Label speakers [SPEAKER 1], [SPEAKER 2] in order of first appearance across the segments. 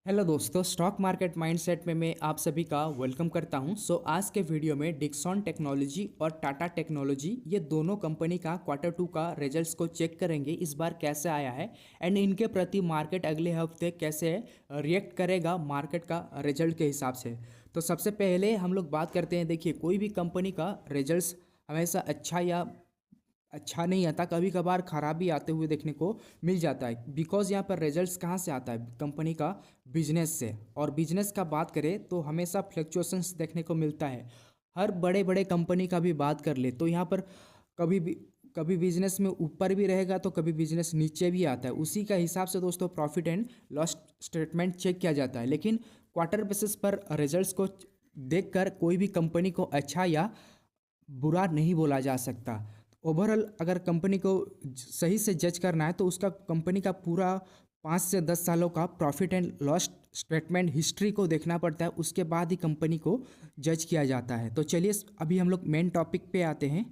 [SPEAKER 1] Hello दोस्तों, stock market mindset में मैं आप सभी का वेलकम करता हूं। आज के वीडियो में डिक्सन टेक्नोलॉजी और टाटा टेक्नोलॉजी ये दोनों कंपनी का क्वार्टर 2 का रिजल्ट्स को चेक करेंगे इस बार कैसे आया है एंड इनके प्रति मार्केट अगले हफ्ते कैसे रिएक्ट करेगा मार्केट का रिजल्ट के हिसाब से। तो सबसे पहले हम लोग बात करते हैं। देखिए, कोई भी कंपनी का रिजल्ट्स हमेशा अच्छा नहीं आता, कभी कभार खराब भी आते हुए देखने को मिल जाता है। बिकॉज यहाँ पर रिजल्ट्स कहाँ से आता है? कंपनी का बिजनेस से। और बिजनेस का बात करें तो हमेशा फ्लक्चुएशंस देखने को मिलता है। हर बड़े बड़े कंपनी का भी बात कर ले तो यहाँ पर कभी भी कभी बिजनेस में ऊपर भी रहेगा तो कभी बिजनेस नीचे भी आता है। उसी का हिसाब से दोस्तों profit and loss statement check किया जाता है। लेकिन क्वार्टर बेसिस पर रिजल्ट्स को देखकर कोई भी कंपनी को अच्छा या बुरा नहीं बोला जा सकता। ओवरऑल अगर कंपनी को सही से जज करना है तो उसका कंपनी का पूरा 5 से 10 सालों का profit and loss statement history को देखना पड़ता है। उसके बाद ही कंपनी को जज किया जाता है। तो चलिए अभी हम लोग मेन टॉपिक पे आते हैं।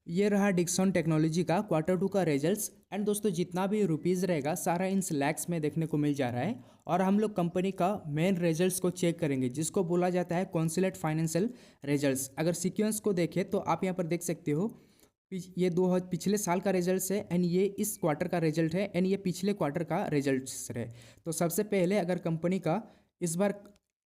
[SPEAKER 1] ये रहा डिक्सन टेक्नोलॉजी का क्वार्टर 2 का रिजल्ट्स एंड दोस्तों जितना भी रुपीज़ रहेगा सारा इन लैक्स में देखने को मिल जा रहा है। और हम लोग कंपनी का मेन रिजल्ट्स को चेक करेंगे जिसको बोला जाता है कॉन्सुलेट फाइनेंशियल रिजल्ट्स। अगर सीक्वेंस को देखें तो आप यहाँ पर देख सकते हो, ये पिछले साल का रिजल्ट है एंड ये इस क्वार्टर का रिजल्ट है एंड ये पिछले क्वार्टर का रिजल्ट है। तो सबसे पहले अगर कंपनी का इस बार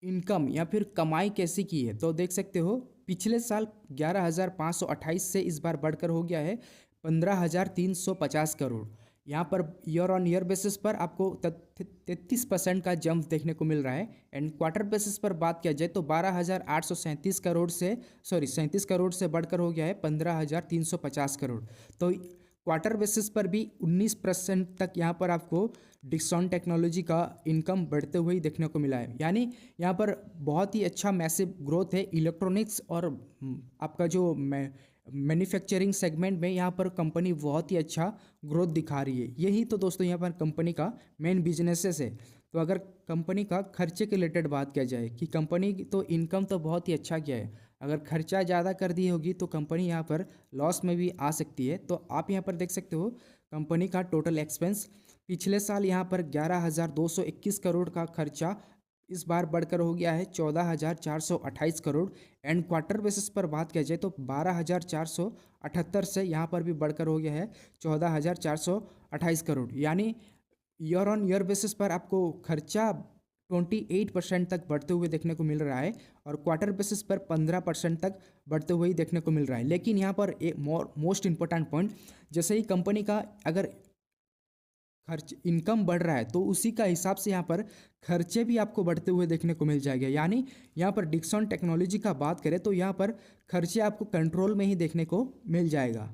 [SPEAKER 1] इनकम या फिर कमाई कैसी की है तो देख सकते हो, पिछले साल 11,528 से इस बार बढ़कर हो गया है 15,350 करोड़। यहाँ per year on year basis पर आपको 33% का जंप देखने को मिल रहा है। एंड क्वार्टर बेसिस पर बात किया जाए तो 12,837 करोड़ से 37 करोड़ से बढ़कर हो गया है 15,350 करोड़। तो क्वार्टर बेसिस पर भी 19% तक यहाँ पर आपको डिक्सन टेक्नोलॉजी का इनकम बढ़ते हुए ही देखने को मिला है। यानी यहाँ पर बहुत ही अच्छा मैसिव ग्रोथ है। इलेक्ट्रॉनिक्स और आपका जो मैन्युफैक्चरिंग सेगमेंट में यहाँ पर कंपनी बहुत ही अच्छा ग्रोथ दिखा रही है। यही तो दोस्तों यहाँ पर कंपनी का मेन बिजनेसेस है। तो अगर कंपनी का खर्चे के रिलेटेड बात किया जाए कि कंपनी की तो इनकम तो बहुत ही अच्छा किया है, अगर खर्चा ज़्यादा कर दी होगी तो कंपनी यहाँ पर लॉस में भी आ सकती है। तो आप यहाँ पर देख सकते हो कंपनी का टोटल एक्सपेंस पिछले साल यहाँ पर 11,221 करोड़ का खर्चा इस बार बढ़कर हो गया है 14,428 करोड़। एंड क्वार्टर बेसिस पर बात किया जाए तो 12,478 से यहाँ पर भी बढ़कर हो गया है 14,428 करोड़। यानी ईयर ऑन ईयर बेसिस पर आपको खर्चा 28% तक बढ़ते हुए देखने को मिल रहा है और क्वार्टर बेसिस पर 15% तक बढ़ते हुए ही देखने को मिल रहा है। लेकिन यहाँ पर एक मोस्ट इंपॉर्टेंट पॉइंट, जैसे ही कंपनी का अगर खर्च इनकम बढ़ रहा है तो उसी का हिसाब से यहाँ पर खर्चे भी आपको बढ़ते हुए देखने को मिल जाएगा। यानी यहाँ पर डिक्सन टेक्नोलॉजी का बात करें तो यहाँ पर खर्चे आपको कंट्रोल में ही देखने को मिल जाएगा।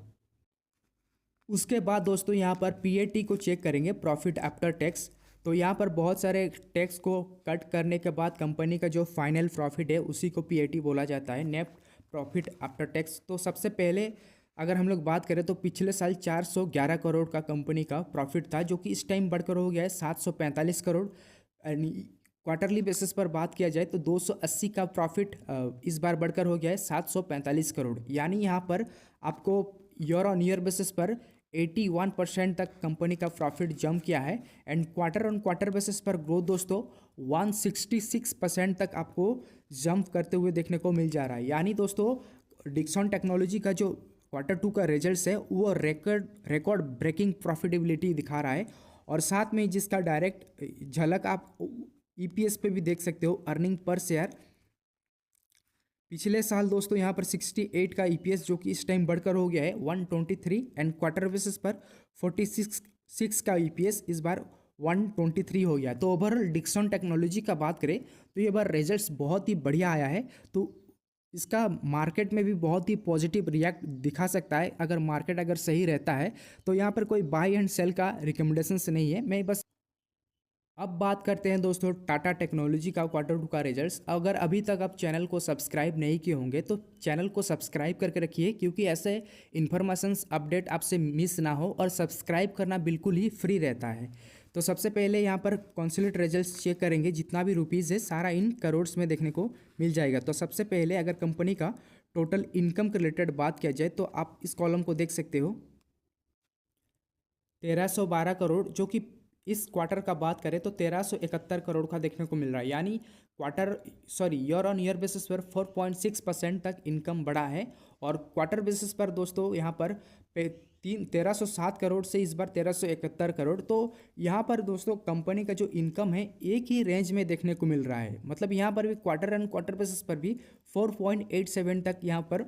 [SPEAKER 1] उसके बाद दोस्तों यहाँ पर पीएटी को चेक करेंगे, प्रॉफिट आफ्टर टैक्स। तो यहाँ पर बहुत सारे टैक्स को कट करने के बाद कंपनी का जो फाइनल प्रॉफिट है उसी को पीएटी बोला जाता है, नेट प्रॉफिट आफ्टर टैक्स। तो सबसे पहले अगर हम लोग बात करें तो पिछले साल 411 करोड़ का कंपनी का प्रॉफिट था, जो कि इस टाइम बढ़कर हो गया है 745 करोड़। क्वार्टरली बेसिस पर बात किया जाए तो 280 का प्रॉफिट इस बार बढ़कर हो गया है 745 करोड़। यानी यहाँ पर आपको ईयर ऑन ईयर बेसिस पर 81% तक कंपनी का प्रॉफिट जंप किया है। And quarter on quarter basis पर ग्रोथ दोस्तों 166% तक आपको जंप करते हुए देखने को मिल जा रहा है। यानी दोस्तों डिक्सन टेक्नोलॉजी का जो क्वार्टर 2 का रिजल्ट्स है वो रिकॉर्ड ब्रेकिंग प्रॉफिटेबिलिटी दिखा रहा है। और साथ में जिसका डायरेक्ट झलक आप ईपीएस पे भी देख सकते हो, अर्निंग पर शेयर। पिछले साल दोस्तों यहाँ पर 68 का ईपीएस जो कि इस टाइम बढ़कर हो गया है 123 एंड क्वार्टर बेसिस पर 46 का ईपीएस इस बार 123 हो गया। तो ओवरऑल डिक्सन टेक्नोलॉजी का बात करें तो ये बार रिजल्ट्स बहुत ही बढ़िया आया है। तो इसका मार्केट में भी बहुत ही पॉजिटिव रिएक्ट दिखा सकता है। अगर मार्केट अगर सही रहता है तो यहाँ पर कोई बाय एंड सेल का रिकमेंडेशन नहीं है, मैं बस। अब बात करते हैं दोस्तों टाटा टेक्नोलॉजी का क्वार्टर 2 का रिजल्ट्स। अगर अभी तक आप चैनल को सब्सक्राइब नहीं किए होंगे तो चैनल को सब्सक्राइब करके रखिए, क्योंकि ऐसे इन्फॉर्मेशंस अपडेट आपसे मिस ना हो। और सब्सक्राइब करना बिल्कुल ही फ्री रहता है। तो सबसे पहले यहाँ पर कॉन्सुलेट रिजल्ट्स चेक करेंगे, जितना भी रुपीज़ है सारा इन करोड्स में देखने को मिल जाएगा। तो सबसे पहले अगर कंपनी का टोटल इनकम के रिलेटेड बात किया जाए तो आप इस कॉलम को देख सकते हो, 1312 करोड़, जो कि इस क्वार्टर का बात करें तो 1371 करोड़ का देखने को मिल रहा है, यानी ईयर ऑन ईयर बेसिस पर 4.6% तक इनकम बढ़ा है। और क्वार्टर बेसिस पर दोस्तों यहाँ पर 1307 करोड़ से इस बार 1371 करोड़। तो यहाँ पर दोस्तों कंपनी का जो इनकम है एक ही रेंज में देखने को मिल रहा है, मतलब यहाँ पर भी क्वार्टर एंड क्वार्टर बेसिस पर भी 4.87 तक यहाँ पर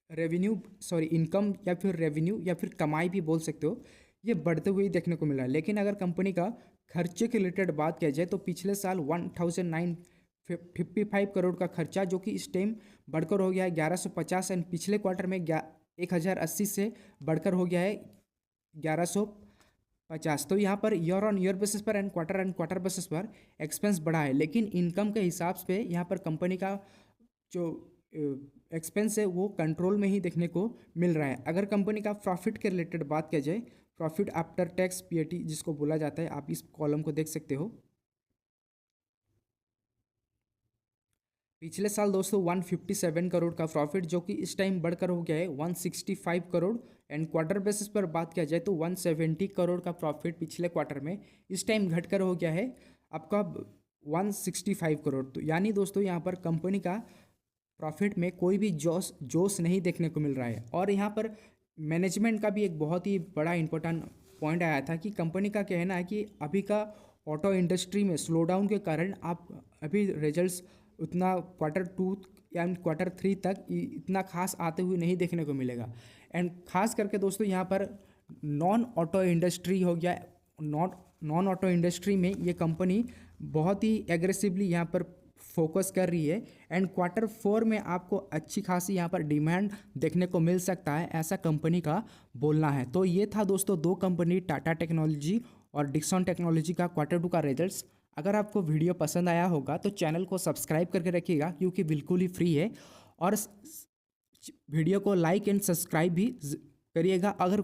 [SPEAKER 1] इनकम या फिर रेवेन्यू या फिर कमाई भी बोल सकते हो, ये बढ़ते हुए देखने को मिला है। लेकिन अगर कंपनी का खर्चे के रिलेटेड बात किया जाए तो पिछले साल 1955 करोड़ का खर्चा, जो कि इस टाइम बढ़कर हो गया है 1150, एंड पिछले क्वार्टर में 1080 से बढ़कर हो गया है 1150। तो यहाँ per year on year basis पर एंड क्वार्टर बेसिस पर एक्सपेंस बढ़ा है, लेकिन इनकम के हिसाब से यहाँ पर कंपनी का जो एक्सपेंस है वो कंट्रोल में ही देखने को मिल रहा है। अगर कंपनी का प्रॉफिट के रिलेटेड बात किया जाए, प्रॉफिट आफ्टर टैक्स पीएटी जिसको बोला जाता है, आप इस कॉलम को देख सकते हो। पिछले साल दोस्तों 157 करोड़ का प्रॉफिट, जो कि इस टाइम बढ़कर हो गया है 165 करोड़, एंड क्वार्टर बेसिस पर बात किया जाए तो 170 करोड़ का प्रॉफिट पिछले क्वार्टर में इस टाइम घटकर हो गया है आपका 165 करोड़। तो यानी दोस्तों यहाँ पर कंपनी का प्रॉफिट में कोई भी जोश नहीं देखने को मिल रहा है। और यहाँ पर मैनेजमेंट का भी एक बहुत ही बड़ा इंपॉर्टेंट पॉइंट आया था कि कंपनी का कहना है कि अभी का ऑटो इंडस्ट्री में स्लो डाउन के कारण आप अभी रिजल्ट्स उतना Q2 या Q3 तक इतना खास आते हुए नहीं देखने को मिलेगा। एंड खास करके दोस्तों यहाँ पर नॉन ऑटो इंडस्ट्री हो गया, नॉन ऑटो इंडस्ट्री में ये कंपनी बहुत ही एग्रेसिवली यहाँ पर फोकस कर रही है, एंड Q4 में आपको अच्छी खासी यहाँ पर डिमांड देखने को मिल सकता है, ऐसा कंपनी का बोलना है। तो ये था दोस्तों दो कंपनी, टाटा टेक्नोलॉजी और डिक्सन टेक्नोलॉजी का Q2 का रिजल्ट्स। अगर आपको वीडियो पसंद आया होगा तो चैनल को सब्सक्राइब करके रखिएगा, क्योंकि बिल्कुल ही फ्री है, और वीडियो को लाइक एंड सब्सक्राइब भी करिएगा। अगर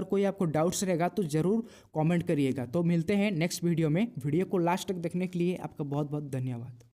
[SPEAKER 1] कोई आपको डाउट्स रहेगा तो ज़रूर कमेंट करिएगा। तो मिलते हैं नेक्स्ट वीडियो में। वीडियो को लास्ट तक देखने के लिए आपका बहुत बहुत धन्यवाद।